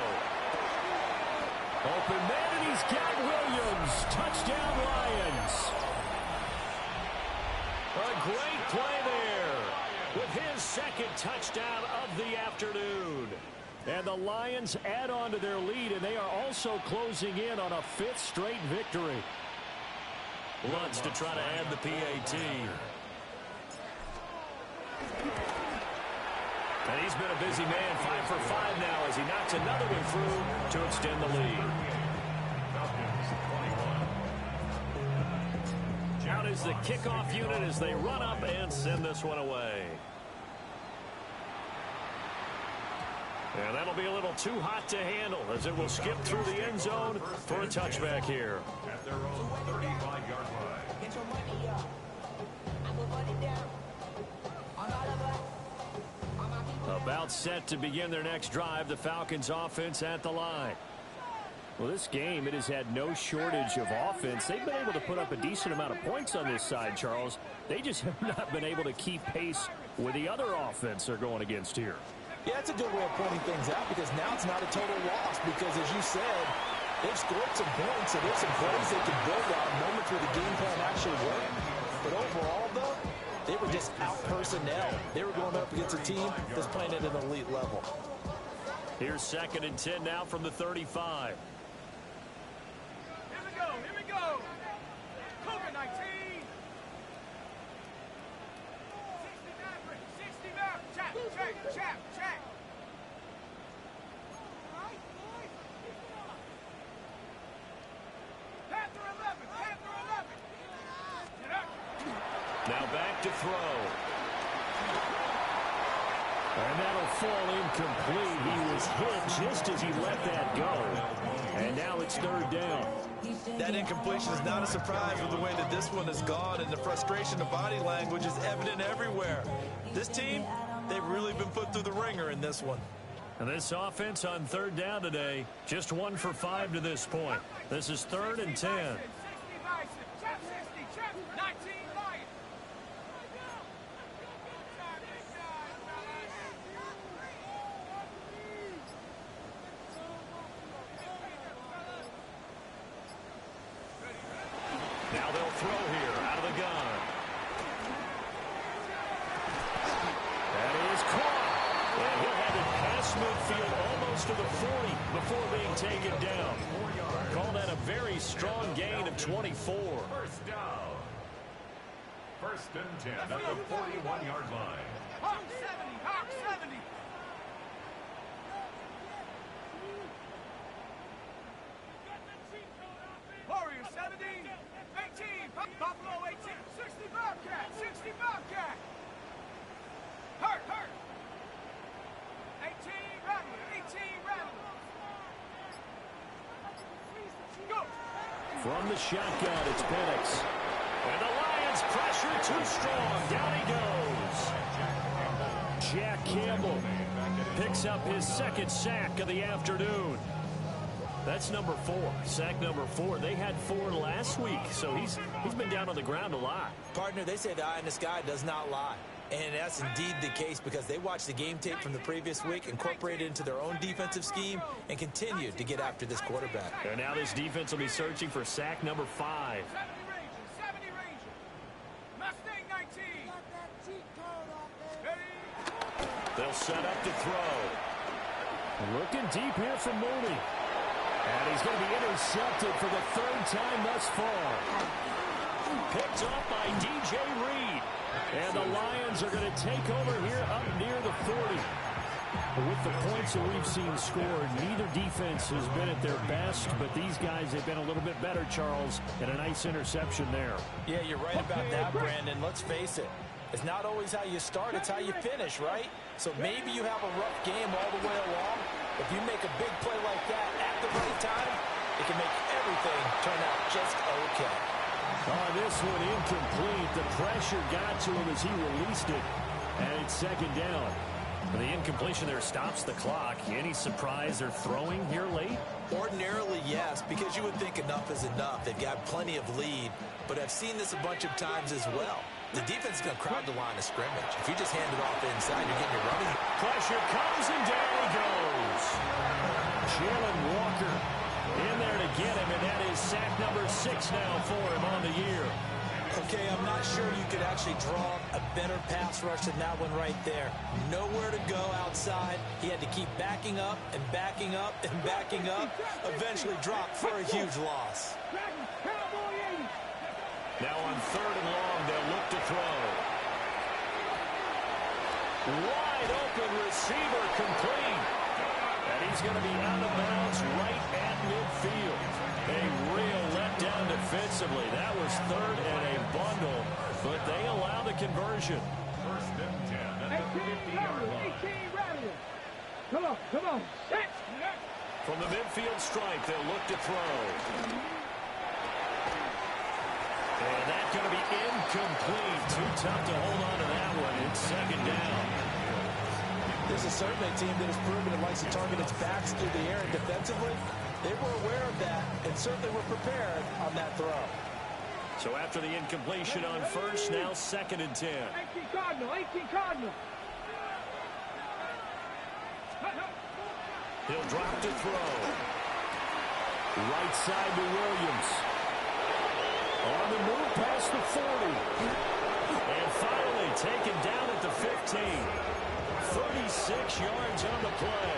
Open man, and he's got Williams. Touchdown, Lions. A great play there. with his second touchdown of the afternoon. And the Lions add on to their lead, and they are also closing in on a fifth straight victory. Lutz to try to add the PAT. And he's been a busy man, 5 for 5 now as he knocks another one through to extend the lead. Out is the kickoff unit as they run up and send this one away. And that'll be a little too hot to handle as it will skip through the end zone for a touchback here. At their own 35-yard line. Get your money up. I will run it down. On all of us. About set to begin their next drive, the Falcons offense at the line. Well, this game, it has had no shortage of offense. They've been able to put up a decent amount of points on this side, Charles. They just have not been able to keep pace with the other offense they're going against here. Yeah, it's a good way of pointing things out because now it's not a total loss because, as you said, they've scored some points, so there's some plays they can build out, moments where the game plan actually worked. But overall, though, they were just out-personnel. They were going up against a team that's playing at an elite level. Here's 2nd and 10 now from the 35. Here we go. Cougar 19. 60 back. Check. Panther 11. Get up. Now back to throw. And that'll fall incomplete. He was hit just as he let that go. And now it's 3rd down. That incompletion is not a surprise with the way that this one has gone, and the frustration of body language is evident everywhere. This team, they've really been put through the ringer in this one. And this offense on 3rd down today, just 1 for 5 to this point. This is 3rd and 10. 60 Bison. Check 60. Check 19 Lions. Now they'll throw here out of the gun. That is caught. And he'll have it past midfield almost to the 40 before being taken down. Call that a very strong gain of 24. First down. 1st and 10 at the 41-yard line. Hawk 70. Warrior 70. 18. Buffalo 18. 60 Bobcat. Hurt. 18 Rattler. Go. From the shotgun, it's Penix. And the Lions pressure too strong. Down he goes. Jack Campbell picks up his 2nd sack of the afternoon. That's number 4. Sack number 4. They had 4 last week, so he's been down on the ground a lot. Partner, they say the eye in the sky does not lie. And that's indeed the case because they watched the game tape from the previous week, incorporated it into their own defensive scheme, and continued to get after this quarterback. And now this defense will be searching for sack number 5. 70 Ranger. Mustang 19. They'll set up to throw. Looking deep here for Mooney. And he's going to be intercepted for the 3rd time thus far. Picked up by DJ Reed. And the Lions are going to take over here up near the 40. But with the points that we've seen scored, neither defense has been at their best, but these guys have been a little bit better, Charles, and a nice interception there. Yeah, you're right about that, Brandon. Let's face it. It's not always how you start, it's how you finish, right? So maybe you have a rough game all the way along. If you make a big play like that at the right time, it can make everything turn out just okay. On this one, incomplete. The pressure got to him as he released it, and it's 2nd down. The incompletion there stops the clock. Any surprise they're throwing here late? Ordinarily, yes, because you would think enough is enough. They've got plenty of lead, but I've seen this a bunch of times as well. The defense is going to crowd the line of scrimmage. If you just hand it off inside, you're getting your running. Pressure comes, and down he goes. Jalen Walker in there to get him, and that is sack number 6 now for him on the year. Okay, I'm not sure you could actually draw a better pass rush than that one right there. Nowhere to go outside. He had to keep backing up and backing up and backing up. Eventually dropped for a huge loss. Now on 3rd and long, they'll look to throw. Wide open receiver complete. And he's going to be out of bounds right at midfield. A real letdown defensively. That was 3rd and a bundle, but they allow the conversion. 1st and 10 at the 50-yard line. Come on. Set. From the midfield stripe, they'll look to throw. And that's going to be incomplete. Too tough to hold on to that one. It's 2nd down. This is certainly a team that has proven it likes to target its backs through the air, and defensively, they were aware of that and certainly were prepared on that throw. So after the incompletion on 1st, now 2nd and 10. 18 Cardinal. He'll drop to throw. Right side to Williams. On the move past the 40. And finally taken down at the 15. 36 yards on the play.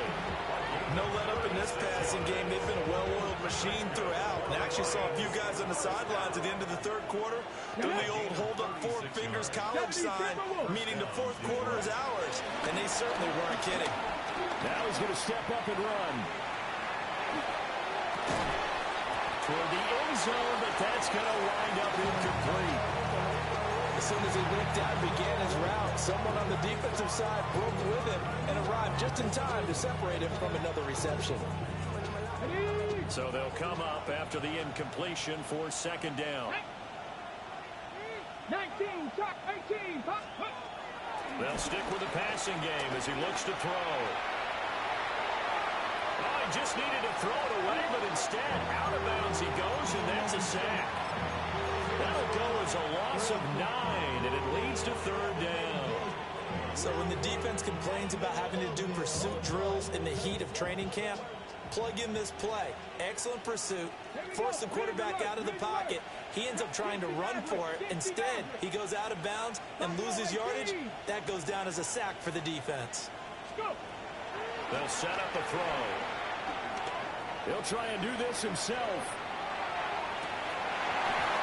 No let up in this passing game. They've been a well-oiled machine throughout. And actually saw a few guys on the sidelines at the end of the 3rd quarter doing the old hold up 4 fingers college sign, meaning the 4th quarter is ours. And they certainly weren't kidding. Now he's going to step up and run. Toward the end zone, but that's going to wind up incomplete. As soon as he limped out and began his route, someone on the defensive side broke with him and arrived just in time to separate him from another reception. So they'll come up after the incompletion for 2nd down. 19, 18. They'll stick with the passing game as he looks to throw. Oh, he just needed to throw it away, but instead, out of bounds he goes, and that's a sack. That'll go as a loss of 9, and it leads to 3rd down. So when the defense complains about having to do pursuit drills in the heat of training camp, plug in this play. Excellent pursuit. Force the quarterback out of the pocket. He ends up trying to run for it. Instead, he goes out of bounds and loses yardage. That goes down as a sack for the defense. They'll set up a throw. He'll try and do this himself.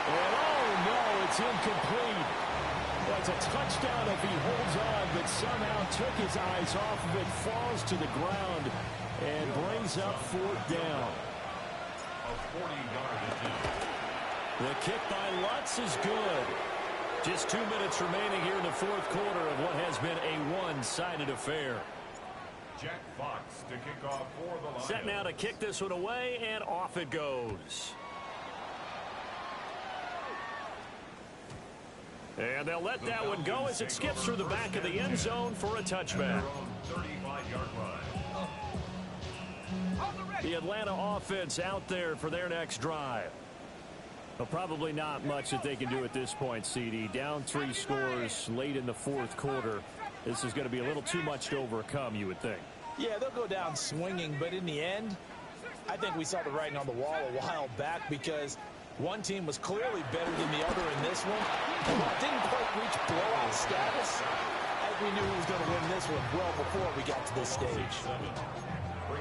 And oh, no, it's incomplete. That's a touchdown if he holds on, but somehow took his eyes off of it, falls to the ground, and brings up 4th down. A 40-yard attempt. The kick by Lutz is good. Just 2 minutes remaining here in the 4th quarter of what has been a one-sided affair. Jack Fox to kick off for the Lions. Set now to kick this one away, and off it goes. And they'll let that one go as it skips through the back of the end zone for a touchback. 35-yard line. The Atlanta offense out there for their next drive. Well, probably not much that they can do at this point, CD. Down 3 scores late in the 4th quarter. This is going to be a little too much to overcome, you would think. Yeah, they'll go down swinging, but in the end, I think we saw the writing on the wall a while back because one team was clearly better than the other in this one. And while it didn't quite reach blowout status, I think we knew who was going to win this one well before we got to this stage.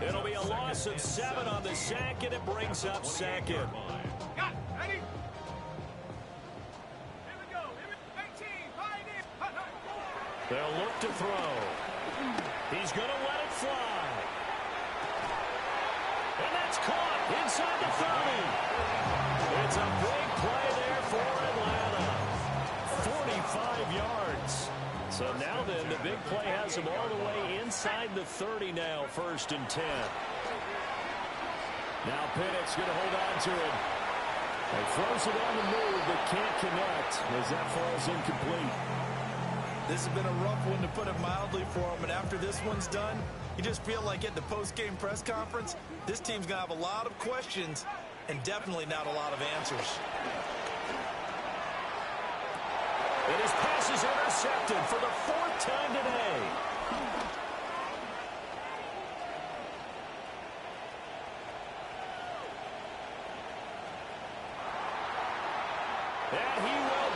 It'll be a loss of 7 on the sack, and it brings up 2nd. Got it. Ready? Here we go. 18, pioneer. They'll look to throw. He's going to let it fly. And that's caught inside the 30. It's a big play there for Atlanta. 45 yards. So now then, the big play has him all the way inside the 30 now, 1st and 10. Now Pennick's going to hold on to it. And throws it on the move, but can't connect as that falls incomplete. This has been a rough one, to put it mildly, for him. And after this one's done, you just feel like at the post-game press conference, this team's going to have a lot of questions and definitely not a lot of answers. And his pass is intercepted for the 4th time today. And he will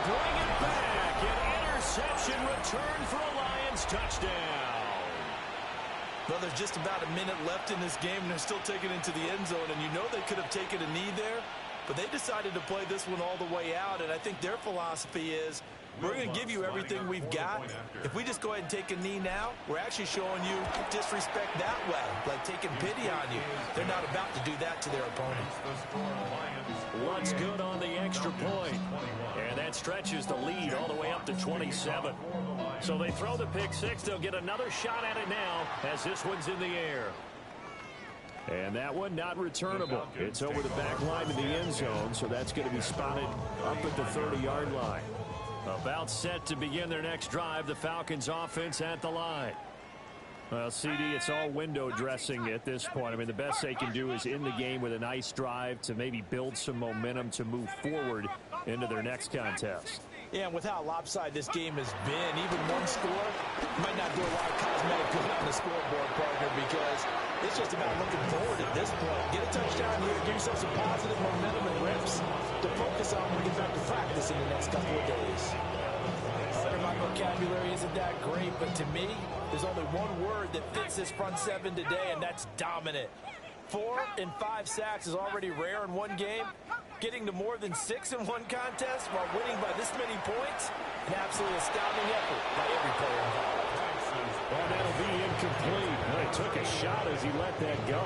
reception, return for a Lions touchdown. Well, there's just about a minute left in this game, and they're still taking it into the end zone. And you know they could have taken a knee there, but they decided to play this one all the way out. And I think their philosophy is, we're going to give you everything we've got. If we just go ahead and take a knee now, we're actually showing you disrespect that way, like taking pity on you. They're not about to do that to their opponent. What's good on the extra point? And that stretches the lead all the way up to 27. So they throw the pick six. They'll get another shot at it now as this one's in the air. And that one not returnable. It's over the back line in the end zone, so that's going to be spotted up at the 30-yard line. About set to begin their next drive, the Falcons offense at the line. Well, CD, it's all window dressing at this point. I mean, the best they can do is end the game with a nice drive to maybe build some momentum to move forward into their next contest. Yeah, and with how lopsided this game has been, even one score might not do a lot of cosmetic good on the scoreboard, partner, because it's just about looking forward at this point. Get a touchdown here, give yourself some positive momentum and reps to focus on when we get back to practice in the next couple of days. My vocabulary isn't that great, but to me, there's only one word that fits this front seven today, and that's dominant. 4 and 5 sacks is already rare in one game. Getting to more than 6 in one contest while winning by this many points, an absolutely astounding effort by every player involved. Well, that'll be incomplete. Well, he took a shot as he let that go,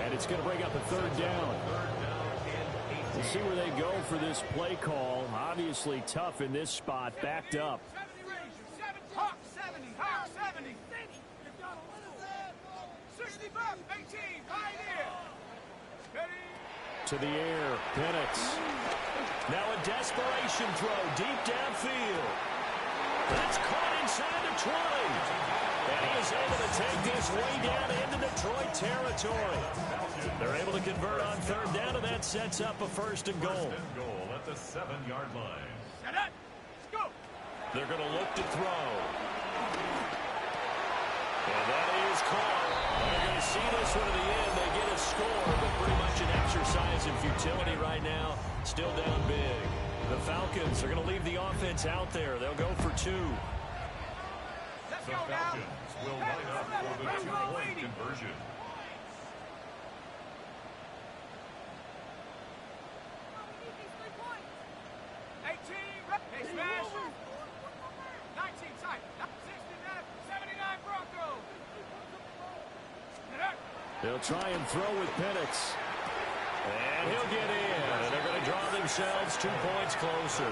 and it's going to bring up a third down. We'll see where they go for this play call. Obviously tough in this spot, backed up. 70 Ranger, 70, Hawk 70, Hawk 70. 65, 18, Pioneer. Ready. To the air, Penix. Now a desperation throw deep downfield. That's caught inside the 20. And he is able to take this way down into Detroit territory. They're able to convert on third down, and that sets up a first and goal. First and goal at the 7-yard line. Set up. Let's go. They're going to look to throw. And that is caught. They're going to see this one to the end. They get a score, but pretty much an exercise in futility right now. Still down big. The Falcons are going to leave the offense out there. They'll go for 2. Let's The go now. Falcons will line up for the 2-point conversion. Hey, smash. 19 tight. 69, 79 Broncos. They'll try and throw with Penix. And he'll get in. And they're going to draw themselves 2 points closer.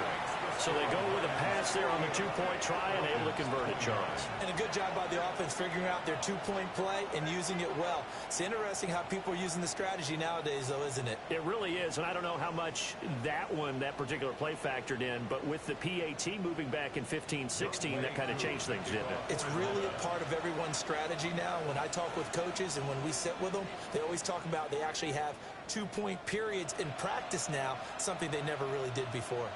So they go with a pass there on the 2-point try and able to convert it, Charles. And a good job by the offense figuring out their 2-point play and using it well. It's interesting how people are using the strategy nowadays, though, isn't it? It really is, and I don't know how much that particular play factored in, but with the PAT moving back in 15-16, that kind of changed things, didn't it? It's really a part of everyone's strategy now. When I talk with coaches and when we sit with them, they always talk about they actually have 2-point periods in practice now, something they never really did before.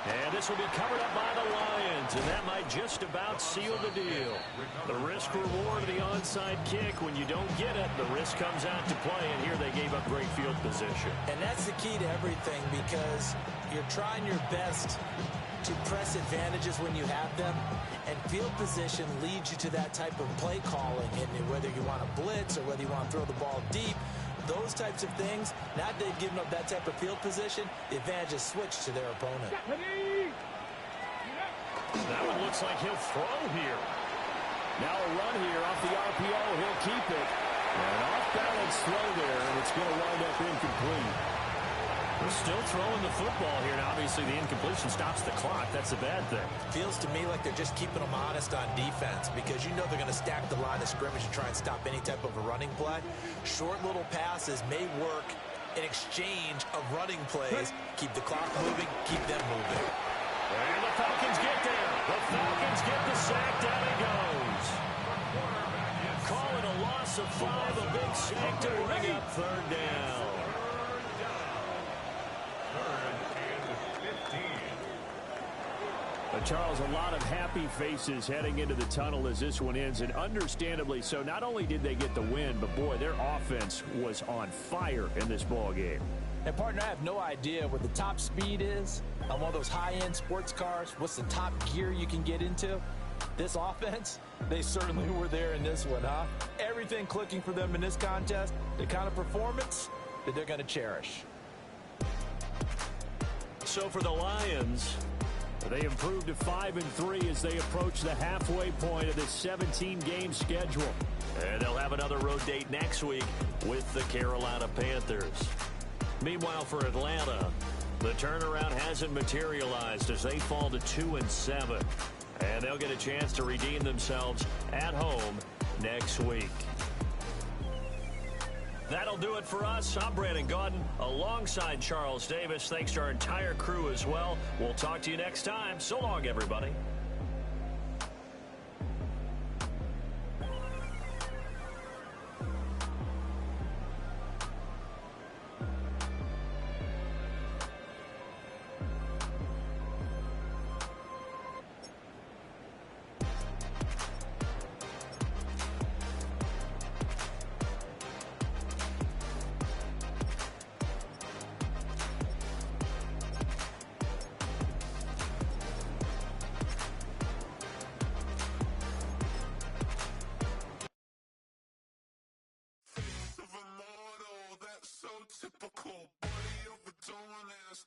And this will be covered up by the Lions, and that might just about seal the deal. The risk-reward of the onside kick, when you don't get it, the risk comes out to play, and here they gave up great field position. And that's the key to everything, because you're trying your best to press advantages when you have them, and field position leads you to that type of play calling, and whether you want to blitz or whether you want to throw the ball deep, those types of things, now that they've given up that type of field position, the advantage is switched to their opponent. That one looks like he'll throw here. Now a run here off the RPO. He'll keep it. An off-balance throw there, and it's going to wind up incomplete. They're still throwing the football here, and obviously the incompletion stops the clock. That's a bad thing. Feels to me like they're just keeping them honest on defense, because you know they're going to stack the line of scrimmage and try and stop any type of a running play. Short little passes may work in exchange of running plays. Keep the clock moving, keep them moving. And the Falcons get there. The Falcons get the sack. Down he goes. Call it a loss of 5. A big sack to bring up third down. Charles, a lot of happy faces heading into the tunnel as this one ends, and understandably so. Not only did they get the win, but boy, their offense was on fire in this ball game. And partner, I have no idea what the top speed is on one of those high-end sports cars, what's the top gear you can get into? This offense, they certainly were there in this one, huh? Everything clicking for them in this contest, the kind of performance that they're going to cherish. So for the Lions, they improved to 5-3 as they approach the halfway point of this 17-game schedule. And they'll have another road date next week with the Carolina Panthers. Meanwhile, for Atlanta, the turnaround hasn't materialized as they fall to 2-7. And they'll get a chance to redeem themselves at home next week. That'll do it for us. I'm Brandon Gaudin alongside Charles Davis. Thanks to our entire crew as well. We'll talk to you next time. So long, everybody. Of a model that's so typical. Body of a doing it.